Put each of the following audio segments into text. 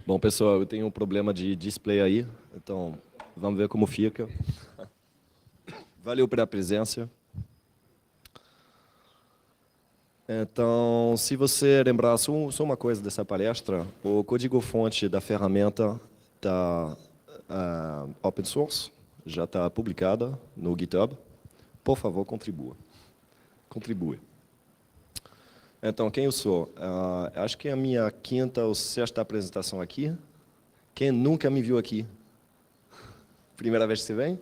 Bom, pessoal, eu tenho um problema de display aí, então vamos ver como fica. Valeu pela presença. Então, se você lembrar só uma coisa dessa palestra, o código-fonte da ferramenta está open source, já está publicada no GitHub. Por favor, contribua. Contribua. Então, quem eu sou? Acho que é a minha quinta ou sexta apresentação aqui. Quem nunca me viu aqui? Primeira vez que você vem?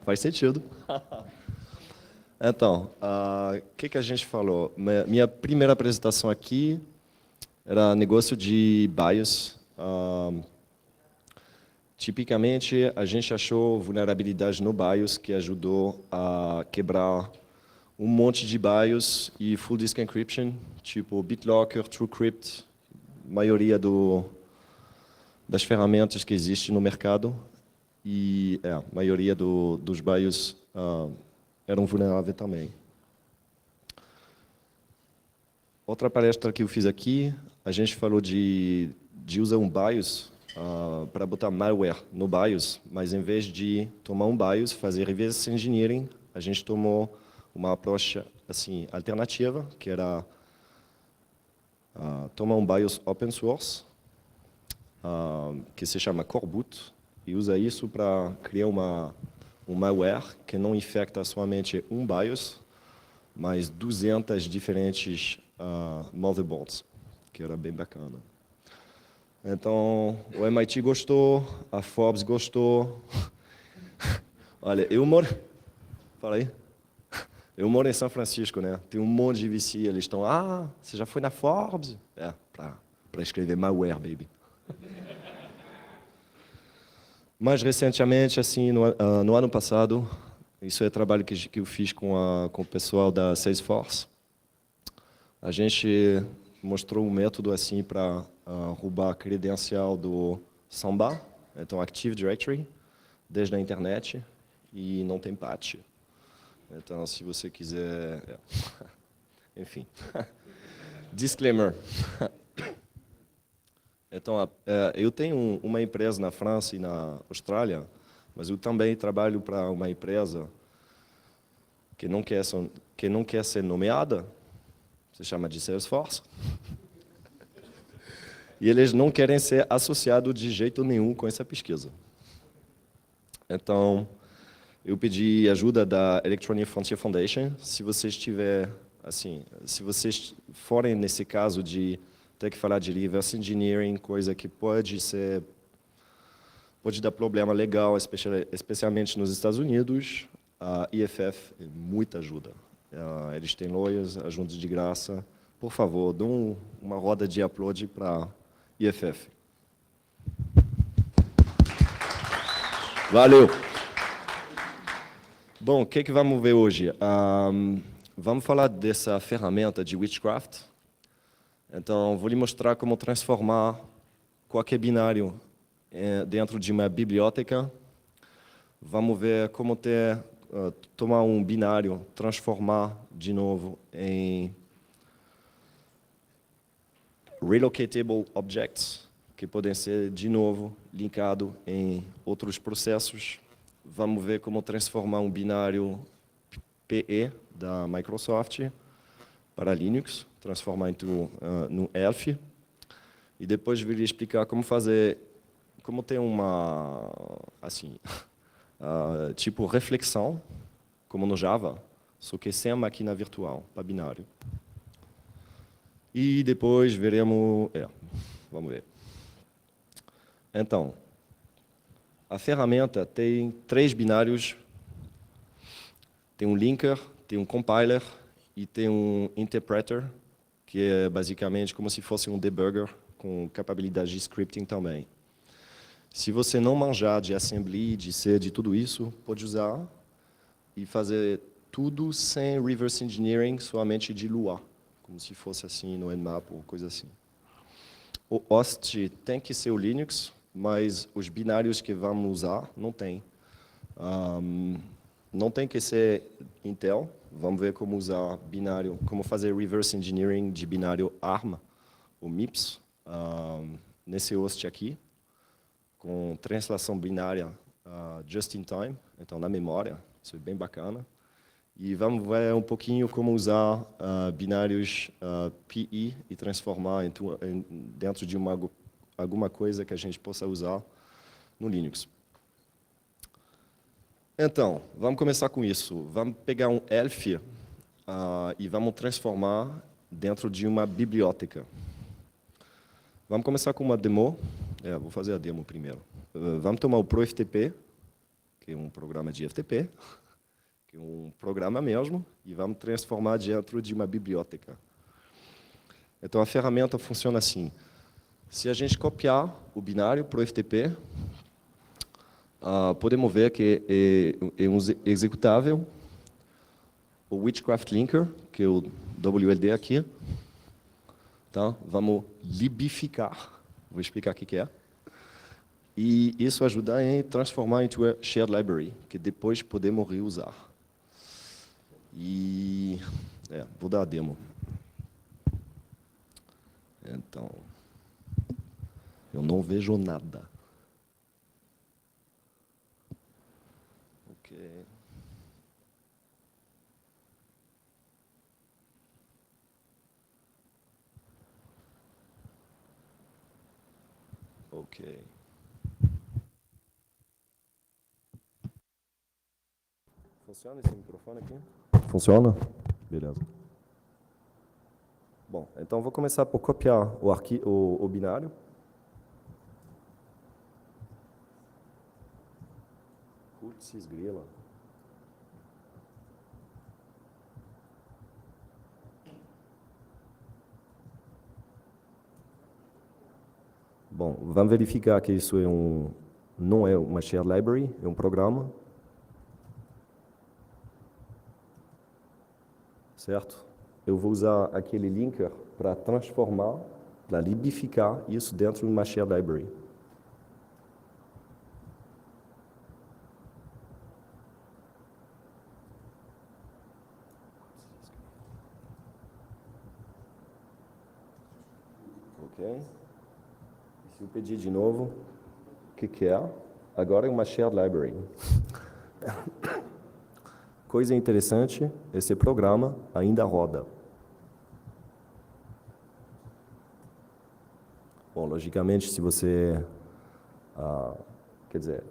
Faz sentido. Então, o que a gente falou? Minha primeira apresentação aqui era negócio de BIOS. Tipicamente, a gente achou vulnerabilidade no BIOS que ajudou a quebrar um monte de BIOS e full disk encryption, tipo BitLocker, TrueCrypt, maioria das ferramentas que existem no mercado. E a maioria dos BIOS eram vulneráveis também. Outra palestra que eu fiz aqui, a gente falou de usar um BIOS para botar malware no BIOS, mas em vez de tomar um BIOS, fazer reverse engineering, a gente tomou uma approach assim, alternativa, que era tomar um BIOS open source, que se chama Coreboot, e usa isso para criar um malware que não infecta somente um BIOS, mas 200 diferentes motherboards, que era bem bacana. Então, o MIT gostou, a Forbes gostou. Olha, eu moro... Fala aí. Eu moro em São Francisco, né? Tem um monte de VC, eles estão... você já foi na Forbes? Para escrever malware, baby. Mais recentemente, assim, no ano passado, isso é trabalho que eu fiz com o pessoal da Salesforce. A gente mostrou um método assim para roubar a credencial do Samba, então Active Directory, desde a internet, e não tem patch. Então, se você quiser... Enfim. Disclaimer. Então, eu tenho uma empresa na França e na Austrália, mas eu também trabalho para uma empresa que não quer ser nomeada, se chama de Salesforce, e eles não querem ser associados de jeito nenhum com essa pesquisa. Então, eu pedi ajuda da Electronic Frontier Foundation. Se vocês se vocês forem nesse caso de ter que falar de reverse engineering, coisa que pode dar problema legal, especialmente nos Estados Unidos, a IFF é muita ajuda. Eles têm lawyers, ajuda de graça. Por favor, dão uma roda de upload para IFF. Valeu! Bom, o que vamos ver hoje? Vamos falar dessa ferramenta de witchcraft. Então, vou lhe mostrar como transformar qualquer binário dentro de uma biblioteca. Vamos ver como tomar um binário, transformar de novo em relocatable objects, que podem ser, de novo, linkados em outros processos. Vamos ver como transformar um binário PE da Microsoft para Linux, transformar no ELF. E depois vou lhe explicar como ter uma, assim, tipo reflexão, como no Java, só que sem a máquina virtual, para binário. E depois veremos... vamos ver. Então, a ferramenta tem 3 binários. Tem um linker, tem um compiler e tem um interpreter, que é basicamente como se fosse um debugger com capacidade de scripting também. Se você não manjar de assembly, de C, de tudo isso, pode usar e fazer tudo sem reverse engineering, somente de Lua, como se fosse assim no Nmap ou coisa assim. O host tem que ser o Linux, mas os binários que vamos usar não tem. Não tem que ser Intel. Vamos ver como usar binário, como fazer reverse engineering de binário ARM, ou MIPS, nesse host aqui, com translação binária just in time, então na memória, isso é bem bacana. E vamos ver um pouquinho como usar binários PI e transformar dentro de alguma coisa que a gente possa usar no Linux. Então, vamos começar com isso. Vamos pegar um ELF e vamos transformar dentro de uma biblioteca. Vamos começar com uma demo. Vou fazer a demo primeiro. Vamos tomar o ProFTP, que é um programa de FTP, que é um programa mesmo, e vamos transformar dentro de uma biblioteca. Então, a ferramenta funciona assim. Se a gente copiar o binário ProFTP, podemos ver que é um executável, o Witchcraft Linker, que é o WLD aqui. Tá? Vamos libificar. Vou explicar o que é. E isso ajuda em transformar into a shared library, que depois podemos reusar. E vou dar a demo. Então, eu não vejo nada. Ok. Ok. Funciona esse microfone aqui? Funciona? Beleza. Bom, então vou começar por copiar o binário. Putz, grila. Bom, vamos verificar que isso não é uma shared library, é um programa. Certo? Eu vou usar aquele linker para transformar, para libificar isso dentro de uma shared library. Ok? Se eu pedir de novo, o que é? Agora é uma shared library. Coisa interessante, esse programa ainda roda. Bom, logicamente, se você quer dizer,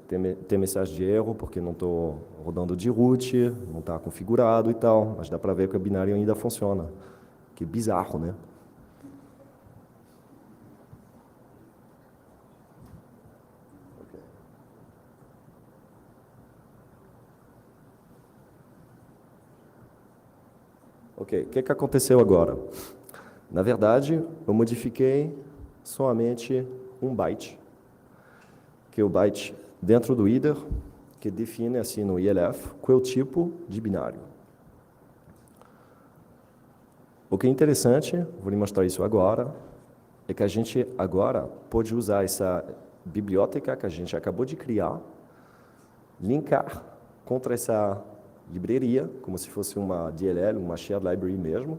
tem mensagem de erro porque não estou rodando de root, não está configurado e tal, mas dá para ver que o binário ainda funciona. Que bizarro, né? Ok, o que aconteceu agora? Na verdade, eu modifiquei somente um byte, que é o byte dentro do header, que define assim no ELF qual é o tipo de binário. O que é interessante, vou lhe mostrar isso agora, é que a gente agora pode usar essa biblioteca que a gente acabou de criar, linkar contra essa libreria, como se fosse uma DLL, uma shared library mesmo,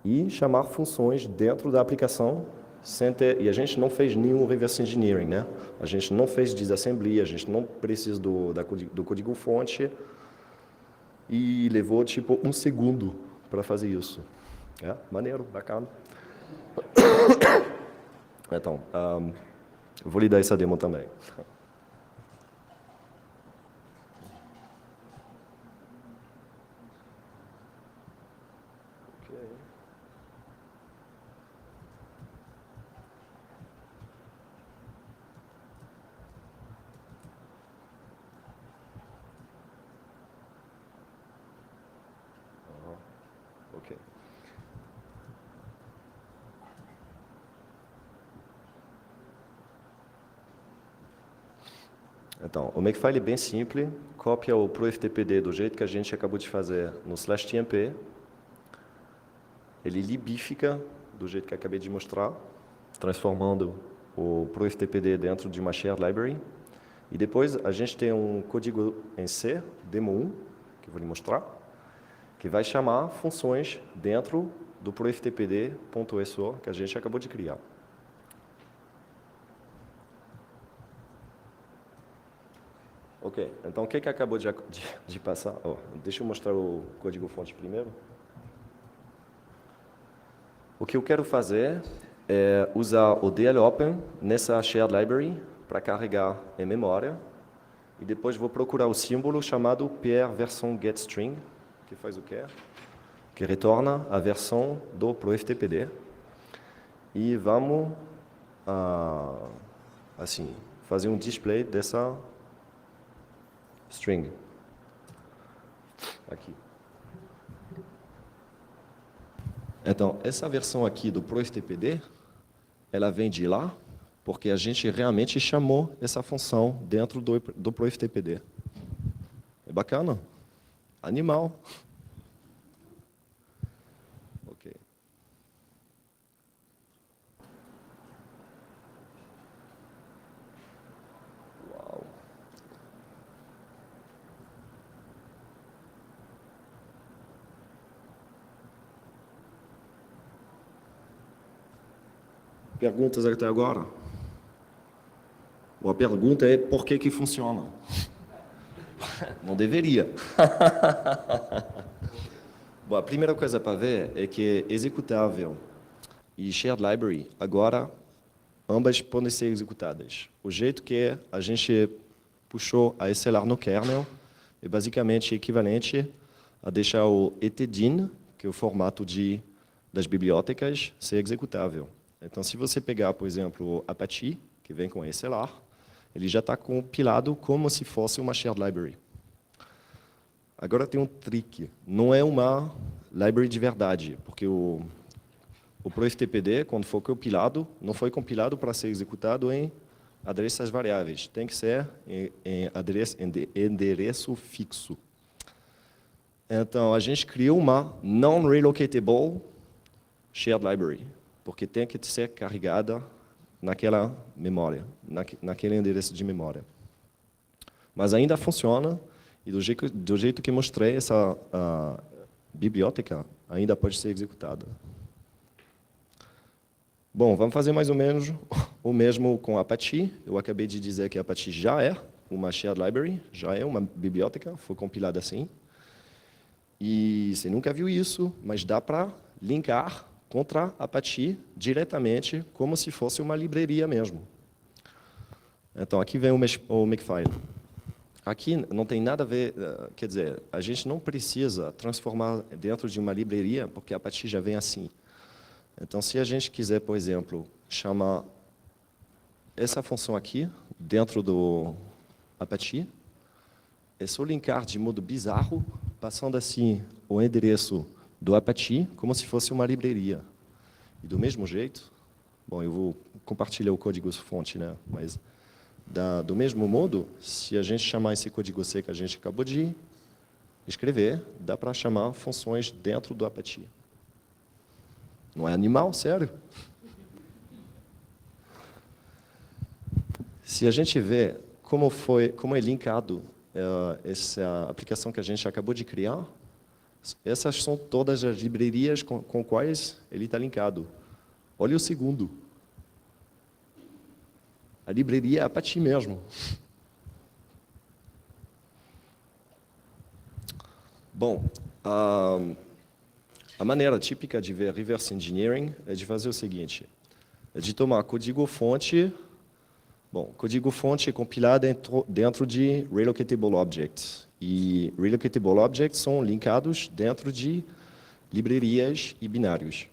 e chamar funções dentro da aplicação sem ter, e a gente não fez nenhum reverse engineering, né? A gente não fez disassembly, a gente não precisa do código-fonte e levou tipo 1 segundo para fazer isso. Maneiro, bacana. Então, eu vou lhe dar essa demo também. Ok. Então, o Makefile é bem simples, copia o ProFTPD do jeito que a gente acabou de fazer no /tmp, ele libifica do jeito que eu acabei de mostrar, transformando o ProFTPD dentro de uma shared library, e depois a gente tem um código em C, demo1, que eu vou lhe mostrar, que vai chamar funções dentro do ProFTPD.so que a gente acabou de criar. Ok, então o que acabou de passar? Oh, deixa eu mostrar o código-fonte primeiro. O que eu quero fazer é usar o DLOpen nessa shared library para carregar em memória. E depois vou procurar o símbolo chamado PR versão getString, que faz o quê? Que retorna a versão do ProFTPD. E vamos assim, fazer um display dessa string. Aqui. Então, essa versão aqui do ProFTPD, ela vem de lá, porque a gente realmente chamou essa função dentro do ProFTPD. É bacana? Animal. Ok. Uau. Perguntas até agora? A pergunta é por que funciona? Não deveria. Bom, a primeira coisa para ver é que executável e shared library, agora, ambas podem ser executadas. O jeito que a gente puxou a SLR no kernel é basicamente equivalente a deixar o etdin, que é o formato das bibliotecas, ser executável. Então, se você pegar, por exemplo, o Apache, que vem com a SLR, ele já está compilado como se fosse uma shared library. Agora tem um trick. Não é uma library de verdade, porque o ProFTPD, quando for compilado, não foi compilado para ser executado em adereços variáveis. Tem que ser em endereço fixo. Então, a gente criou uma non-relocatable shared library, porque tem que ser carregada naquela memória, naquele endereço de memória. Mas ainda funciona, e do jeito que mostrei, essa biblioteca ainda pode ser executada. Bom, vamos fazer mais ou menos o mesmo com Apache. Eu acabei de dizer que Apache já é uma shared library, já é uma biblioteca, foi compilada assim. E você nunca viu isso, mas dá para linkar contra Apache diretamente, como se fosse uma livraria mesmo. Então, aqui vem o Makefile. Aqui não tem nada a ver, quer dizer, a gente não precisa transformar dentro de uma livraria, porque a Apache já vem assim. Então, se a gente quiser, por exemplo, chamar essa função aqui, dentro do Apache, é só linkar de modo bizarro, passando assim o endereço do Apache, como se fosse uma livraria. E do mesmo jeito, bom, eu vou compartilhar o código-fonte, né? Mas do mesmo modo, se a gente chamar esse código-C que a gente acabou de escrever, dá para chamar funções dentro do Apache. Não é animal, sério? Se a gente vê como é linkado essa aplicação que a gente acabou de criar, essas são todas as livrarias com quais ele está linkado. Olha o segundo. A livraria é Apache mesmo. Bom, a maneira típica de ver reverse engineering é de fazer o seguinte, é de tomar código-fonte. Bom, código-fonte é compilado dentro de relocatable objects. E relocatable objects são linkados dentro de livrarias e binários.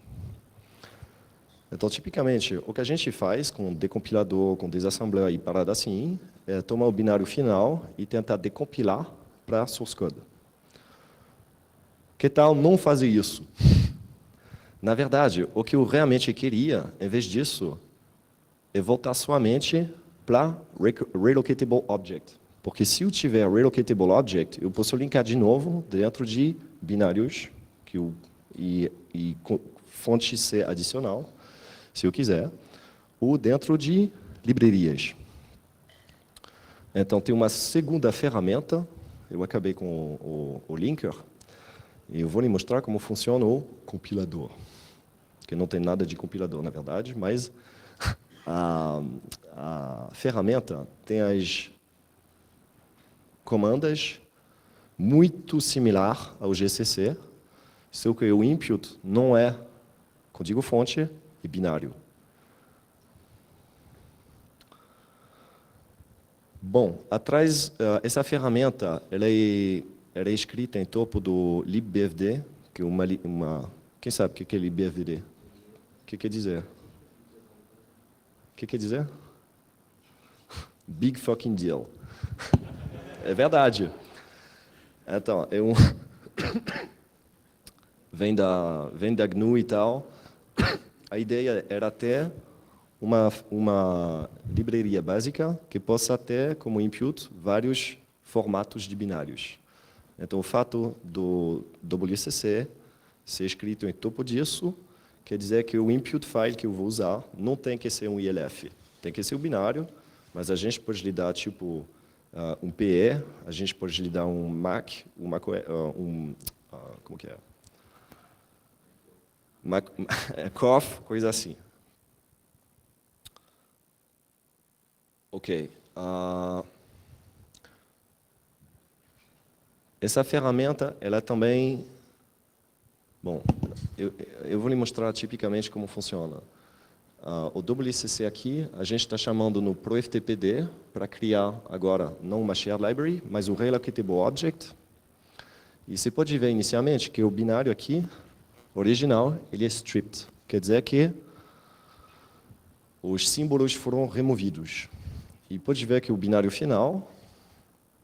Então, tipicamente, o que a gente faz com decompilador, com desassembler e parada assim, é tomar o binário final e tentar decompilar para source code. Que tal não fazer isso? Na verdade, o que eu realmente queria, em vez disso, é voltar somente para relocatable object. Porque se eu tiver relocatable object, eu posso linkar de novo dentro de binários e fonte C adicional, se eu quiser, ou dentro de livrarias. Então, tem uma segunda ferramenta, eu acabei com o linker, e eu vou lhe mostrar como funciona o compilador. Que não tem nada de compilador, na verdade, mas a ferramenta tem comandas muito similar ao GCC, só que o input não é código-fonte e binário. Bom, atrás, essa ferramenta ela é escrita em topo do libbvd, que é quem sabe o que é libbvd? O que quer dizer? O que quer dizer? Big fucking deal. É verdade. Então, vem da GNU e tal. A ideia era ter uma livraria básica que possa ter como input vários formatos de binários. Então, o fato do WCC ser escrito em topo disso quer dizer que o input file que eu vou usar não tem que ser um ILF, tem que ser um binário, mas a gente pode lhe dar tipo um PE, a gente pode lhe dar um MAC, como que é? COF, coisa assim. Ok. Essa ferramenta, ela também... Bom, eu vou lhe mostrar tipicamente como funciona. O WCC aqui, a gente está chamando no ProFTPD para criar agora não uma shared library, mas o relocatable object. E você pode ver inicialmente que o binário aqui, original, ele é stripped. Quer dizer que os símbolos foram removidos. E pode ver que o binário final,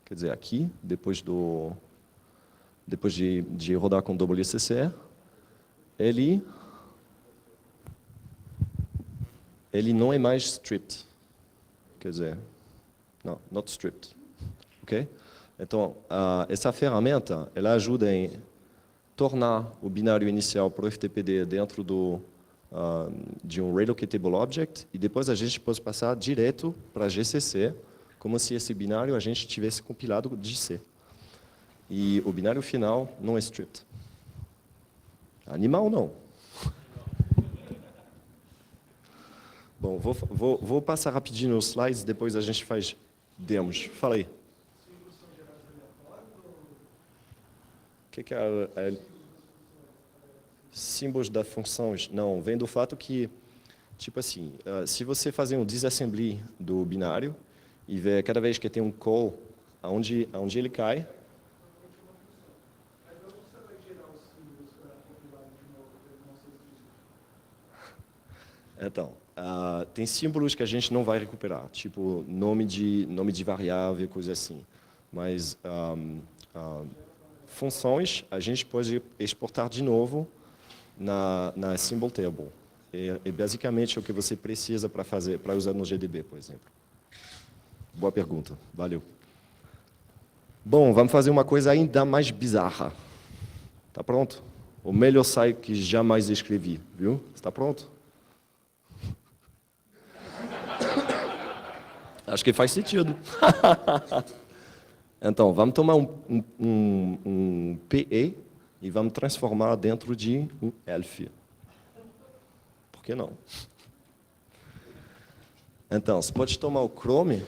quer dizer, aqui, depois de rodar com WCC, ele não é mais stripped. Quer dizer, não, not stripped. Ok? Então, essa ferramenta, ela ajuda em tornar o binário inicial para o FTPD dentro de um relocatable object e depois a gente pode passar direto para GCC, como se esse binário a gente tivesse compilado de C. E o binário final não é stripped. Animal, não. Bom, vou passar rapidinho os slides, depois a gente faz demos. Fala aí. O que é símbolos das funções? Não, vem do fato que, tipo assim, se você fazer um disassembly do binário e ver cada vez que tem um call, aonde ele cai, então, tem símbolos que a gente não vai recuperar, tipo nome de variável, coisa assim. Mas funções a gente pode exportar de novo na symbol table. É basicamente o que você precisa para usar no GDB, por exemplo. Boa pergunta, valeu. Bom, vamos fazer uma coisa ainda mais bizarra. Tá pronto? O melhor site que jamais escrevi, viu? Está pronto? Acho que faz sentido. Então, vamos tomar um PE e vamos transformar dentro de um ELF. Por que não? Então, você pode tomar o Chrome.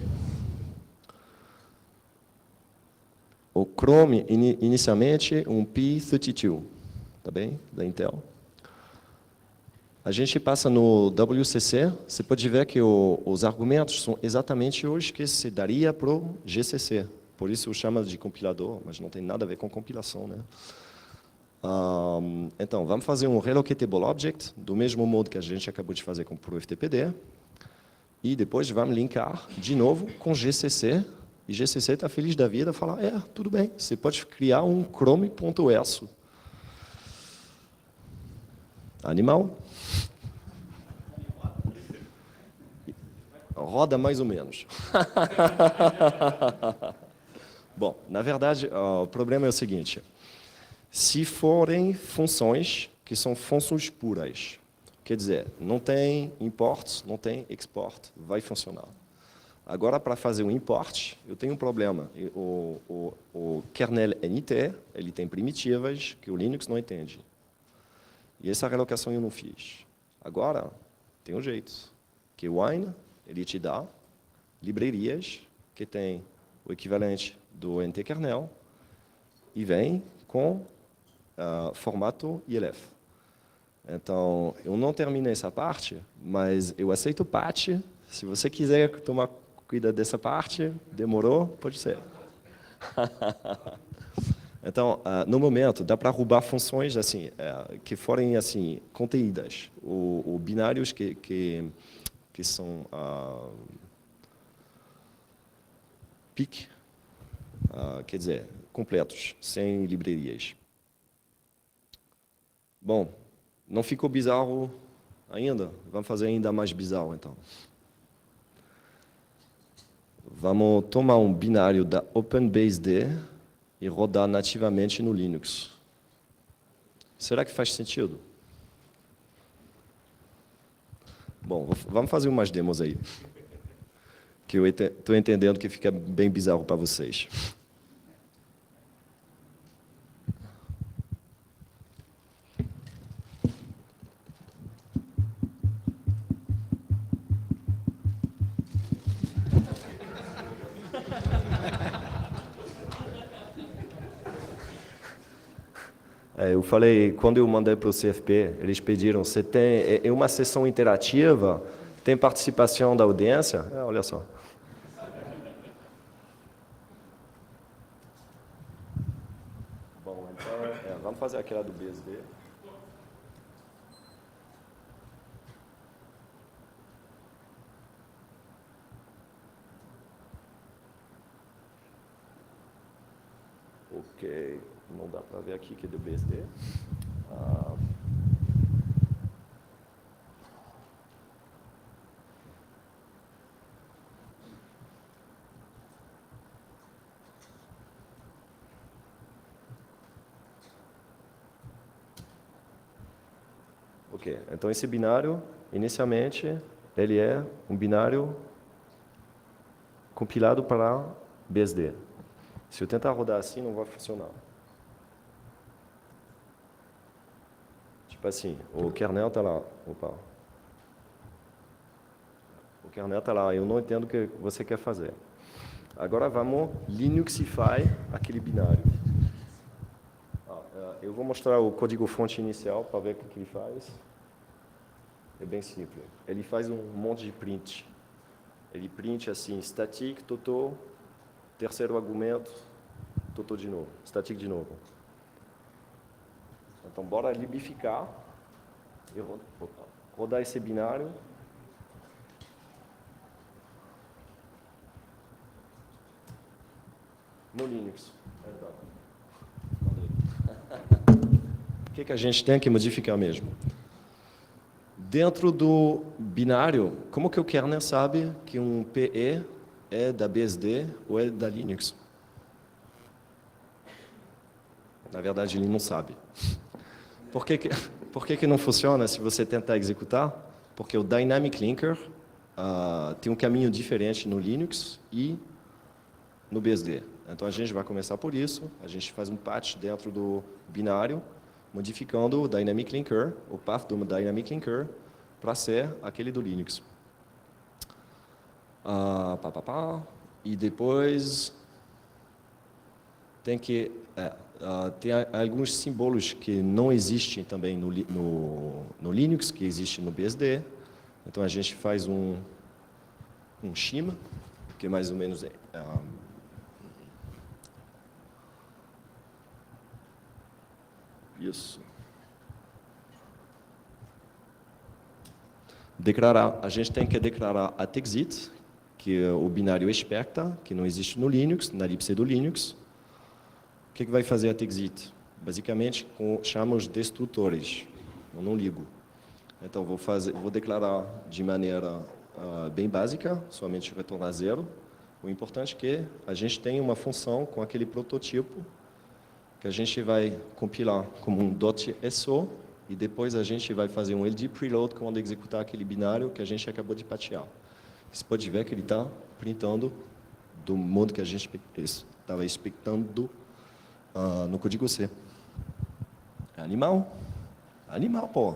O Chrome, inicialmente, um P32, tá bem? Da Intel. A gente passa no WCC, você pode ver que os argumentos são exatamente os que se daria para o GCC. Por isso eu chamo de compilador, mas não tem nada a ver com compilação, né? Então, vamos fazer um relocatable object, do mesmo modo que a gente acabou de fazer com o ProFTPD. E depois vamos linkar de novo com GCC. E GCC está feliz da vida, fala, tudo bem, você pode criar um chrome.eso. Animal? Roda mais ou menos. Bom, na verdade, o problema é o seguinte. Se forem funções que são funções puras, quer dizer, não tem import, não tem export, vai funcionar. Agora, para fazer um import, eu tenho um problema. O kernel NT, ele tem primitivas que o Linux não entende. E essa relocação eu não fiz. Agora, tem um jeito. Que o Wine, ele te dá livrarias que tem o equivalente do NT-kernel e vem com formato ELF. Então, eu não terminei essa parte, mas eu aceito o patch. Se você quiser tomar cuidado dessa parte, demorou, pode ser. Então, no momento, dá para roubar funções assim, que forem assim, contidas. O binários que são PIC, quer dizer, completos, sem livrarias. Bom, não ficou bizarro ainda? Vamos fazer ainda mais bizarro, então. Vamos tomar um binário da OpenBSD e rodar nativamente no Linux. Será que faz sentido? Bom, vamos fazer umas demos aí. Que eu estou entendendo que fica bem bizarro para vocês. Eu falei, quando eu mandei para o CFP, eles pediram, você tem uma sessão interativa, tem participação da audiência? Olha só. Bom, então, vamos fazer aquela do BSD. Ok, não dá para ver aqui que é do BSD. Ok, então esse binário, inicialmente, ele é um binário compilado para BSD. Se eu tentar rodar assim, não vai funcionar. Tipo assim, o kernel está lá. Opa. O kernel está lá, eu não entendo o que você quer fazer. Agora vamos Linuxify aquele binário. Eu vou mostrar o código-fonte inicial para ver o que ele faz. É bem simples. Ele faz um monte de print. Ele print assim, static, total, terceiro argumento, total de novo, static de novo. Então, bora libificar e rodar esse binário. No Linux. O que a gente tem que modificar mesmo? Dentro do binário, como que o kernel sabe que um PE é da BSD ou é da Linux? Na verdade, ele não sabe. Por que não funciona se você tentar executar? Porque o Dynamic Linker tem um caminho diferente no Linux e no BSD. Então, a gente vai começar por isso. A gente faz um patch dentro do binário, modificando o Dynamic Linker, o path do Dynamic Linker, para ser aquele do Linux. E depois tem que tem alguns símbolos que não existem também no Linux, que existem no BSD. Então, a gente faz um shim, que mais ou menos isso. A gente tem que declarar a TEXIT, que é o binário expecta, que não existe no Linux, na libc do Linux. O que vai fazer a TEXIT? Basicamente, chama os destrutores. Eu não ligo. Então, vou declarar de maneira bem básica, somente retornar zero. O importante é que a gente tenha uma função com aquele protótipo que a gente vai compilar como um .so e depois a gente vai fazer um LD preload quando executar aquele binário que a gente acabou de patear. Você pode ver que ele está printando do modo que a gente estava expectando no código C. É animal? Animal, pô.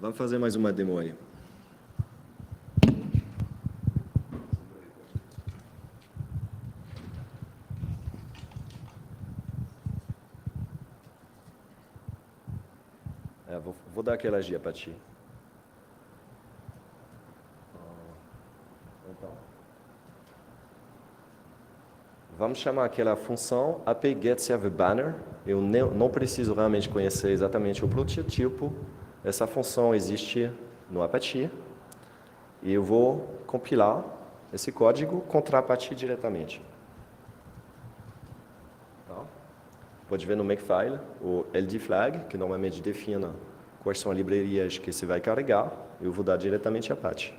Vamos fazer mais uma demo aí. dar aquelas de Apache. Então, vamos chamar aquela função api-get-server-banner. Eu não preciso realmente conhecer exatamente o prototipo. Essa função existe no Apache. E eu vou compilar esse código contra Apache diretamente. Tá? Pode ver no Makefile o LD flag, que normalmente define quais são as livrarias que você vai carregar. Eu vou dar diretamente a Apache.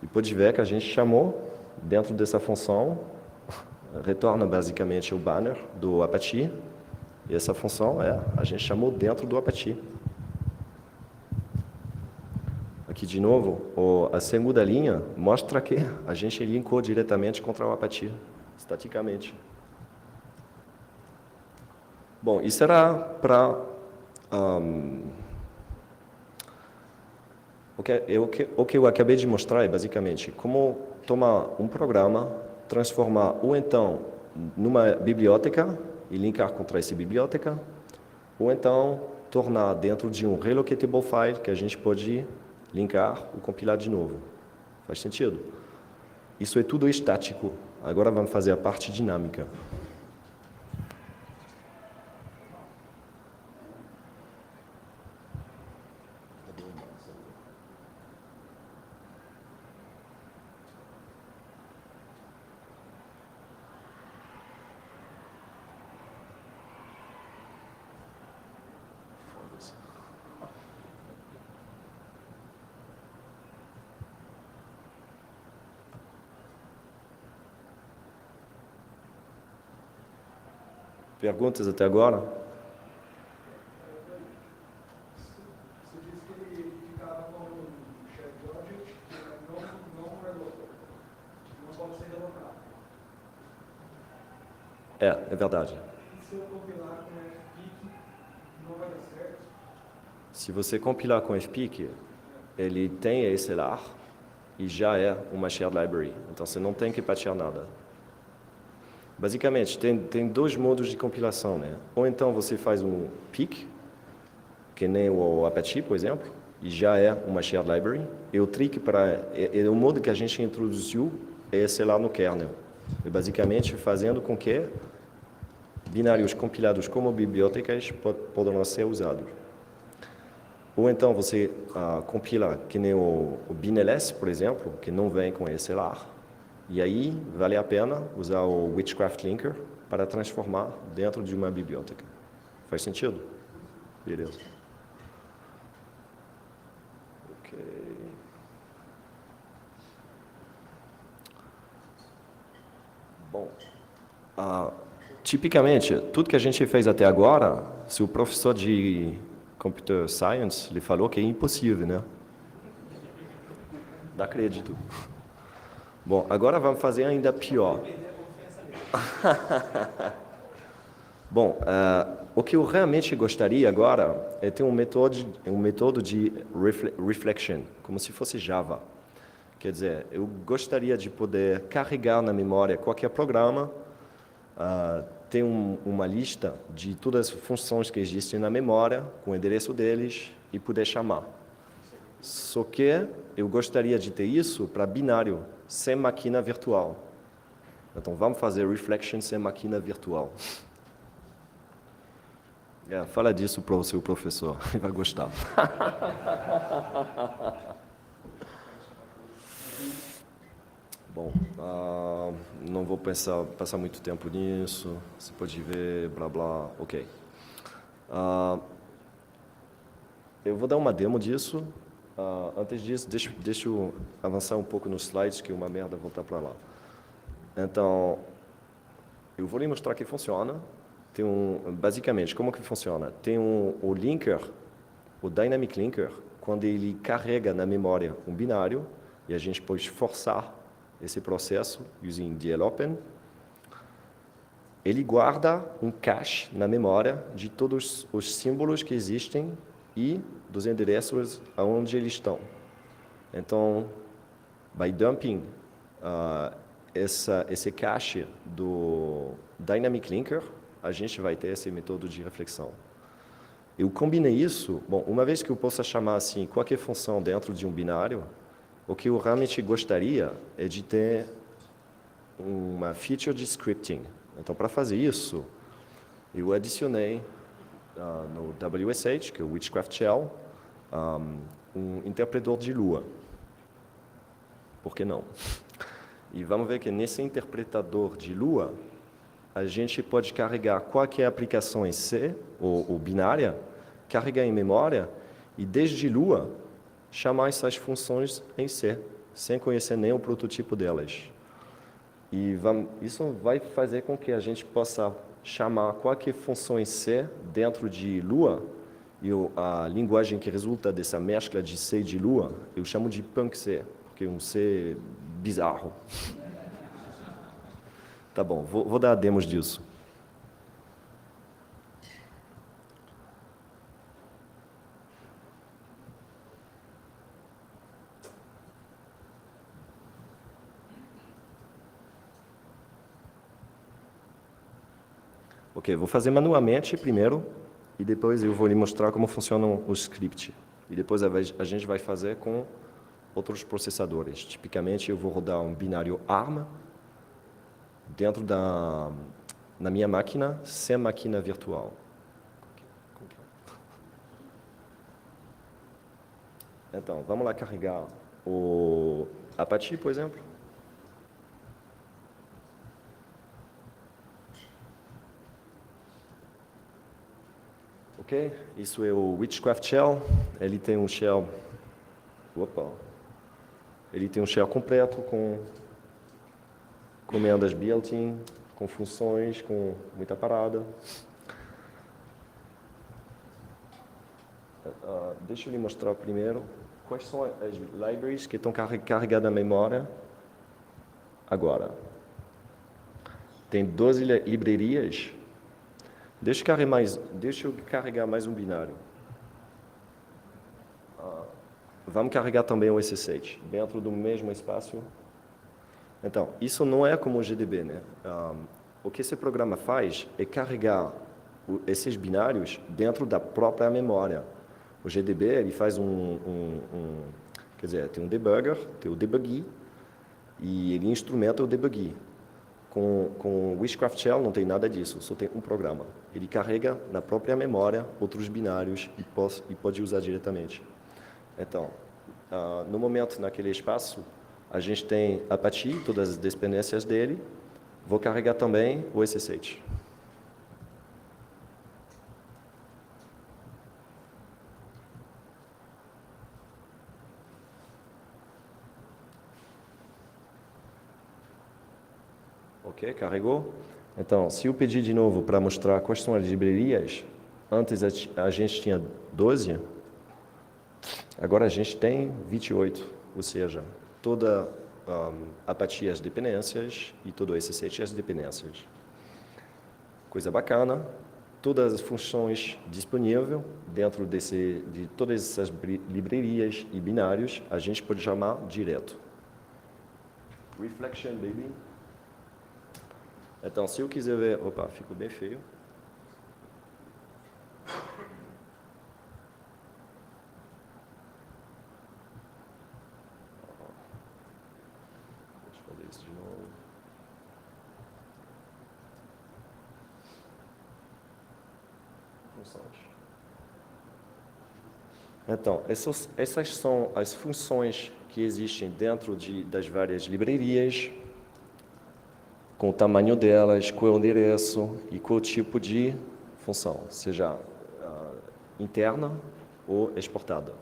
E pode ver que a gente chamou, dentro dessa função, retorna basicamente o banner do Apache. E essa função a gente chamou dentro do Apache. Aqui de novo, a segunda linha mostra que a gente linkou diretamente contra o Apache, estaticamente. Bom, isso era para o que eu acabei de mostrar é basicamente como tomar um programa, transformar ou então numa biblioteca e linkar contra essa biblioteca, ou então tornar dentro de um relocatable file que a gente pode linkar ou compilar de novo. Faz sentido? Isso é tudo estático. Agora vamos fazer a parte dinâmica. Perguntas até agora? Você disse que ele ficava com o shared object, não reload, não pode ser relocado. É verdade. E se eu compilar com fpic, não vai dar certo? Se você compilar com fpic, ele tem ASLR e já é uma shared library. Então você não tem que patchar nada. Basicamente, tem dois modos de compilação, né? Ou então você faz um PIC, que nem o Apache, por exemplo, e já é uma shared library. E o trick o modo que a gente introduziu é esse lá no kernel. É basicamente fazendo com que binários compilados como bibliotecas poderão ser usados. Ou então você compila que nem o binls, por exemplo, que não vem com ASLR. E aí, vale a pena usar o Witchcraft Linker para transformar dentro de uma biblioteca. Faz sentido? Beleza. Ok. Bom, tipicamente, tudo que a gente fez até agora, se o professor de Computer Science lhe falou que é impossível, né? Dá crédito. Bom, agora vamos fazer ainda pior. Bom, o que eu realmente gostaria agora é ter um método de reflection, como se fosse Java. Quer dizer, eu gostaria de poder carregar na memória qualquer programa, ter uma lista de todas as funções que existem na memória, com o endereço deles, e poder chamar. Só que eu gostaria de ter isso para binário, sem máquina virtual. Então, vamos fazer reflection sem máquina virtual. Fala disso para o seu professor, ele vai gostar. Bom, não vou passar muito tempo nisso, você pode ver, blá blá, ok. Eu vou dar uma demo disso. Antes disso, deixa eu avançar um pouco nos slides, que é uma merda voltar para lá. Então, eu vou lhe mostrar que funciona. Basicamente, como que funciona? Tem o linker, o Dynamic Linker, quando ele carrega na memória um binário, e a gente pode forçar esse processo using DLOpen, ele guarda um cache na memória de todos os símbolos que existem e dos endereços aonde eles estão. Então, by dumping esse cache do Dynamic Linker, a gente vai ter esse método de reflexão. Eu combinei isso, bom, uma vez que eu possa chamar assim qualquer função dentro de um binário, o que eu realmente gostaria é de ter uma feature de scripting. Então, para fazer isso, eu adicionei no WSH, que é o Witchcraft Shell, um interpretador de lua. Por que não? E vamos ver que nesse interpretador de lua, a gente pode carregar qualquer aplicação em C, ou binária, carregar em memória, e desde lua, chamar essas funções em C, sem conhecer nem o prototipo delas. E isso vai fazer com que a gente possa chamar qualquer função em C dentro de lua, e a linguagem que resulta dessa mescla de C e de lua, eu chamo de punk C, porque é um C bizarro. Tá bom, vou dar demos disso. Ok, vou fazer manualmente primeiro, e depois eu vou lhe mostrar como funcionam os scripts. E depois a gente vai fazer com outros processadores. Tipicamente, eu vou rodar um binário ARM dentro na minha máquina, sem máquina virtual. Então, vamos lá carregar o Apache, por exemplo. Ok, isso é o Witchcraft Shell. Ele tem um shell. Ele tem um shell completo com comandas built-in, com funções, com muita parada. Deixa eu lhe mostrar primeiro quais são as libraries que estão carregadas na memória agora. Tem 12 livrarias. Deixa eu carregar mais um binário. Vamos carregar também o SSH, dentro do mesmo espaço. Então, isso não é como o GDB, né? O que esse programa faz é carregar esses binários dentro da própria memória. O GDB, ele faz quer dizer, tem um debugger, tem o debuggy, e ele instrumenta o debuggy. Com o Witchcraft Shell não tem nada disso, só tem um programa. Ele carrega na própria memória outros binários e pode usar diretamente. Então, no momento, naquele espaço, a gente tem Apache, todas as dependências dele. Vou carregar também o SSH. Ok, carregou. Então, se eu pedir de novo para mostrar quais são as livrarias, antes a gente tinha 12, agora a gente tem 28, ou seja, toda Apache as dependências e todo o SSH as dependências. Coisa bacana, todas as funções disponíveis dentro de todas essas livrarias e binários, a gente pode chamar direto. Reflection, baby. Então, se eu quiser ver... Opa, ficou bem feio. Deixa eu fazer isso de novo. Funções. Então, essas são as funções que existem dentro das várias livrarias, com o tamanho delas, qual é o endereço e qual o tipo de função, seja interna ou exportada.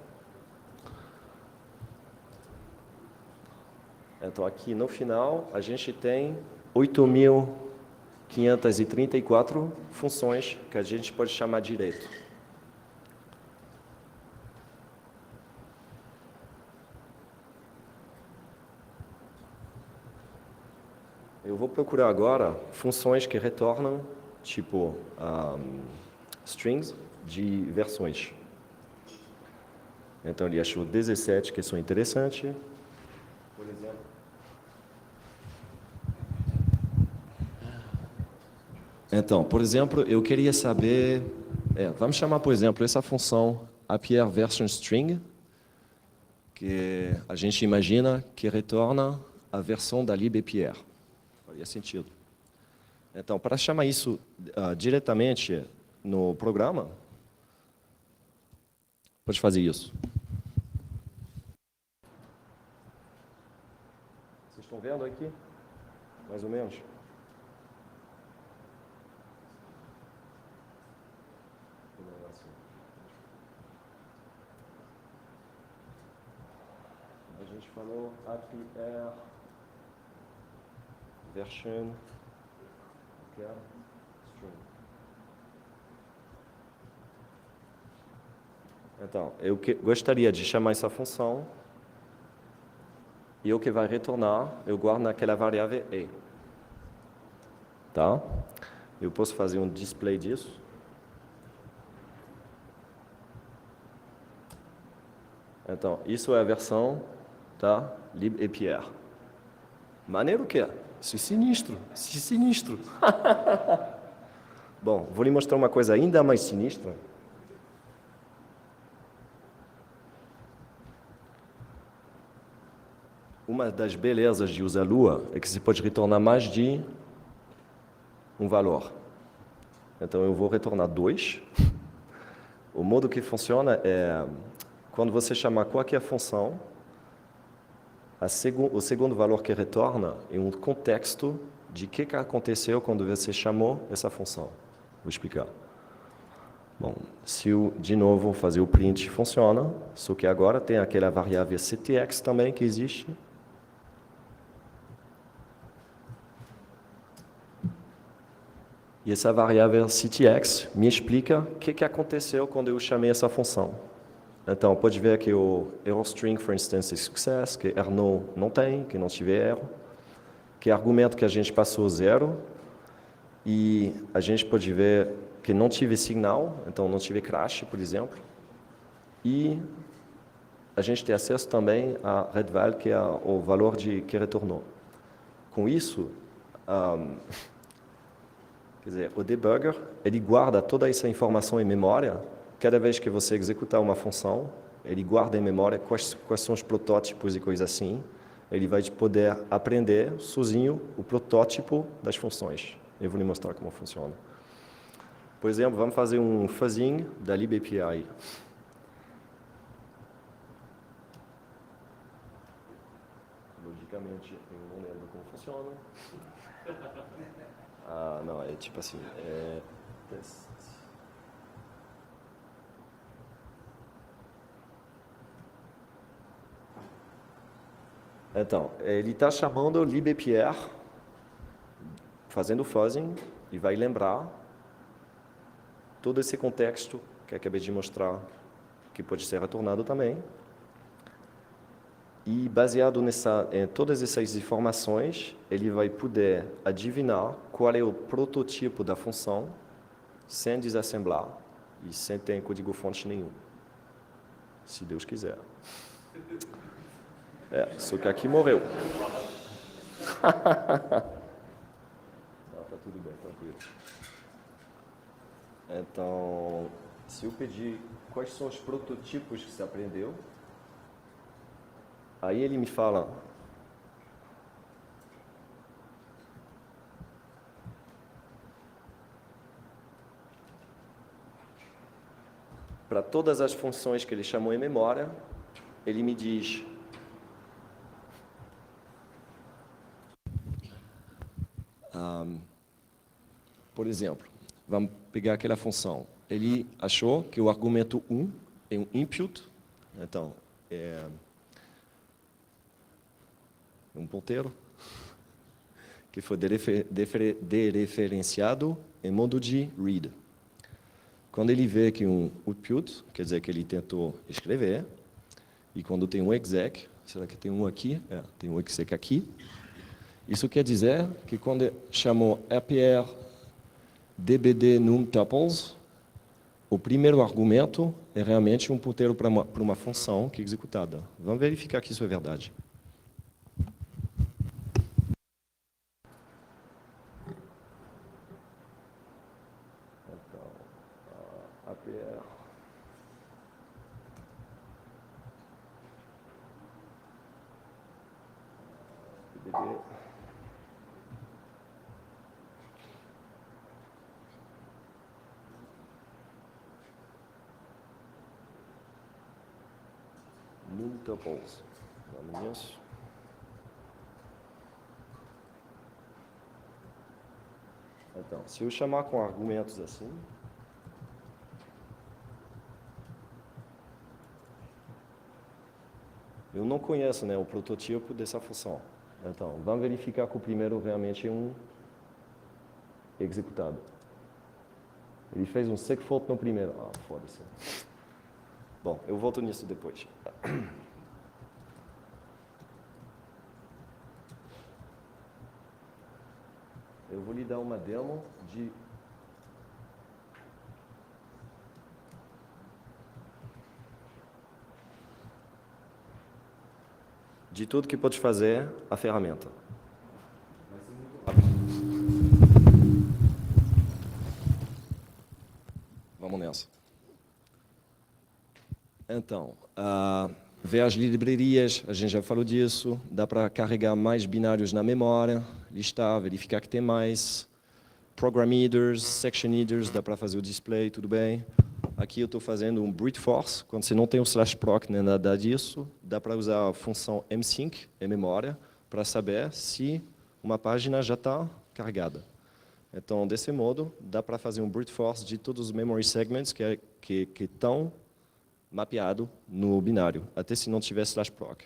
Então, aqui no final, a gente tem 8.534 funções que a gente pode chamar direto. Eu vou procurar agora funções que retornam, tipo strings de versões. Então, ele achou 17 que são interessantes. Por exemplo. Então, por exemplo, eu queria saber... vamos chamar, por exemplo, essa função appear version string, que a gente imagina que retorna a versão da libapr. Faria sentido. Então, para chamar isso diretamente no programa, pode fazer isso. Vocês estão vendo aqui? Mais ou menos. A gente falou appear version string. Então, eu gostaria de chamar essa função e o que vai retornar, eu guardo naquela variável e. Tá? Eu posso fazer um display disso. Então, isso é a versão da libapr. Maneiro o que é? Isso é sinistro. Isso é sinistro. Bom, vou lhe mostrar uma coisa ainda mais sinistra. Uma das belezas de usar Lua é que você pode retornar mais de um valor. Então, eu vou retornar 2. O modo que funciona é, quando você chamar qualquer função, o segundo valor que retorna é um contexto de que aconteceu quando você chamou essa função. Vou explicar. Bom, se eu, de novo, fazer o print, funciona, só que agora tem aquela variável ctx também que existe. E essa variável ctx me explica o que aconteceu quando eu chamei essa função. Então, pode ver que o error string, for instance, é success, que errno não tem, que não tive erro, que argumento que a gente passou 0, e a gente pode ver que não tive signal, então não tive crash, por exemplo, e a gente tem acesso também a redval, que é o valor que retornou. Com isso, quer dizer, o debugger, ele guarda toda essa informação em memória. Cada vez que você executar uma função, ele guarda em memória quais são os protótipos e coisas assim. Ele vai poder aprender sozinho o protótipo das funções. Eu vou lhe mostrar como funciona. Por exemplo, vamos fazer um fuzzing da libapr. Logicamente, eu não lembro como funciona. Não, é tipo assim, test. Então, ele está chamando libapr, fazendo fuzzing, e vai lembrar todo esse contexto que acabei de mostrar, que pode ser retornado também. E baseado em todas essas informações, ele vai poder adivinhar qual é o protótipo da função, sem desassemblar e sem ter código-fonte nenhum. Se Deus quiser. Só que aqui morreu. Não, tá tudo bem, tranquilo. Então, se eu pedir quais são os prototipos que você aprendeu, aí ele me fala para todas as funções que ele chamou em memória, ele me diz por exemplo, vamos pegar aquela função. Ele achou que o argumento 1 é um input, então é um ponteiro que foi dereferenciado em modo de read. Quando ele vê que um output, quer dizer que ele tentou escrever, e quando tem um exec, será que tem um aqui? Tem um exec aqui. Isso quer dizer que quando chamou appear dbd num tuples, o primeiro argumento é realmente um ponteiro para uma função que é executada. Vamos verificar que isso é verdade. bebê. Multiples. Vamos nisso. Então, se eu chamar com argumentos assim, eu não conheço, né, o protótipo dessa função. Então, vamos verificar que o primeiro realmente é um executado. Ele fez um segfault no primeiro. Ah, foda-se. Bom, eu volto nisso depois. Eu vou lhe dar uma demo de tudo que pode fazer a ferramenta. Vamos nessa. Então, ver as livrarias, a gente já falou disso, dá para carregar mais binários na memória, listar, verificar que tem mais, program headers, section headers, dá para fazer o display, tudo bem. Aqui eu estou fazendo um brute force, quando você não tem o /proc nem nada disso, dá para usar a função msync, em memória, para saber se uma página já está carregada. Então, desse modo, dá para fazer um brute force de todos os memory segments que estão mapeados no binário, até se não tiver /proc.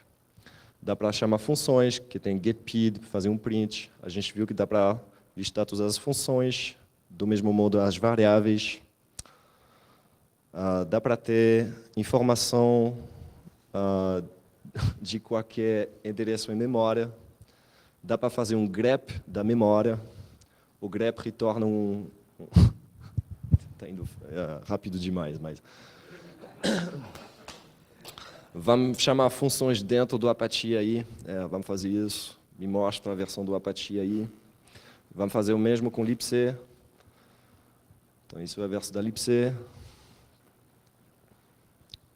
Dá para chamar funções, que tem getPid, fazer um print. A gente viu que dá para listar todas as funções, do mesmo modo as variáveis. Dá para ter informação de qualquer endereço em memória. Dá para fazer um grep da memória. O grep retorna Está indo rápido demais, mas... Vamos chamar funções dentro do Apache aí. Vamos fazer isso. Me mostra a versão do Apache aí. Vamos fazer o mesmo com libc. Então, isso é a versão da libc.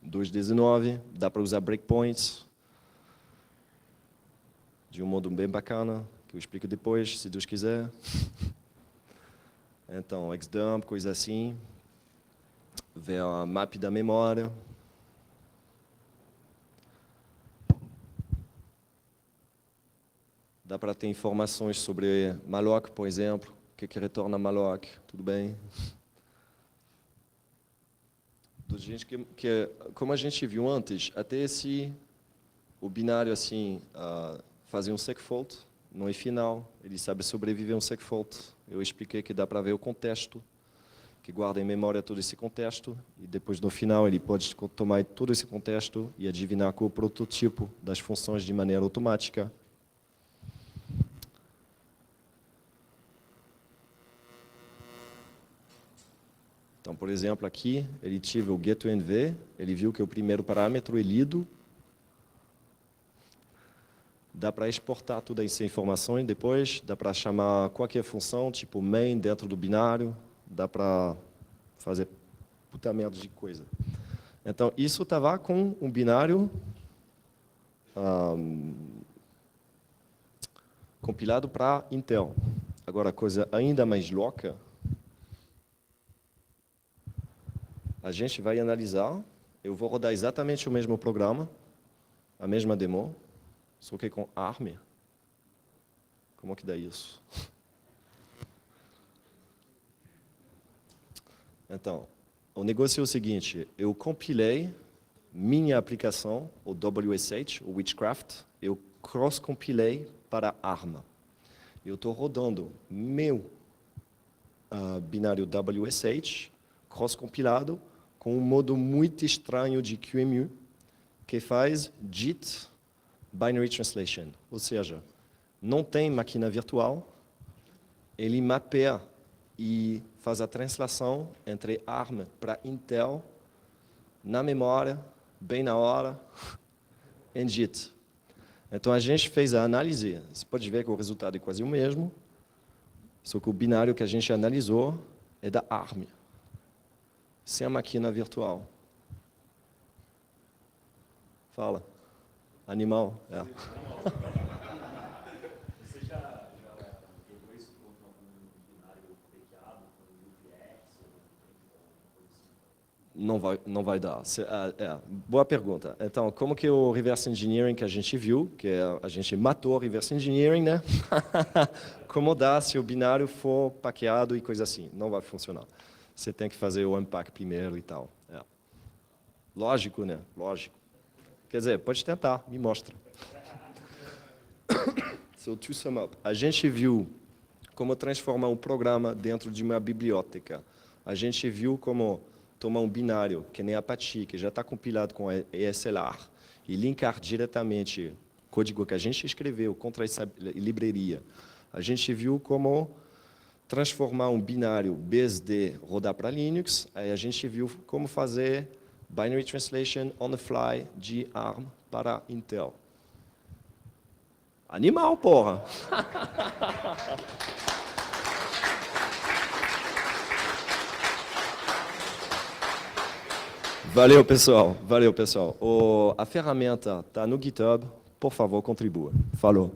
2.19. Dá para usar breakpoints de um modo bem bacana, que eu explico depois, se Deus quiser. Então, xdump, coisa assim. Ver a map da memória. Dá para ter informações sobre malloc, por exemplo. O que retorna malloc, tudo bem. Como a gente viu antes, até o binário assim, fazer um segfault, não é final, ele sabe sobreviver a um segfault. Eu expliquei que dá para ver o contexto, que guarda em memória todo esse contexto, e depois no final ele pode tomar todo esse contexto e adivinhar qual é o protótipo das funções de maneira automática. Então, por exemplo, aqui, ele tive o getNv, ele viu que o primeiro parâmetro é lido. Dá para exportar toda essa informação e depois dá para chamar qualquer função, tipo main dentro do binário, dá para fazer puta merda de coisa. Então, isso estava com um binário compilado para Intel. Agora, a coisa ainda mais louca, a gente vai analisar, eu vou rodar exatamente o mesmo programa, a mesma demo, só que com ARM. Como que dá isso? Então, o negócio é o seguinte, eu compilei minha aplicação, o WSH, o Witchcraft, eu cross-compilei para ARM. Eu estou rodando meu binário WSH, cross-compilado, com um modo muito estranho de QEMU, que faz JIT Binary Translation. Ou seja, não tem máquina virtual, ele mapeia e faz a translação entre ARM para Intel, na memória, bem na hora, em JIT. Então, a gente fez a análise. Você pode ver que o resultado é quase o mesmo, só que o binário que a gente analisou é da ARM, sem a máquina virtual. Fala. Animal. Não vai dar. Boa pergunta. Então, como que o reverse engineering que a gente viu, a gente matou o reverse engineering, né? Como dá se o binário for paqueado e coisa assim? Não vai funcionar. Você tem que fazer o unpack primeiro e tal. Lógico, né? Lógico. Quer dizer, pode tentar, me mostra. So, to sum up, a gente viu como transformar um programa dentro de uma biblioteca. A gente viu como tomar um binário, que nem Apache, que já está compilado com ESLR, e linkar diretamente o código que a gente escreveu contra essa livraria. A gente viu como transformar um binário BSD rodar para Linux. Aí a gente viu como fazer binary translation on the fly de ARM para Intel. Animal, porra! Valeu, pessoal. Valeu, pessoal. A ferramenta está no GitHub. Por favor, contribua. Falou.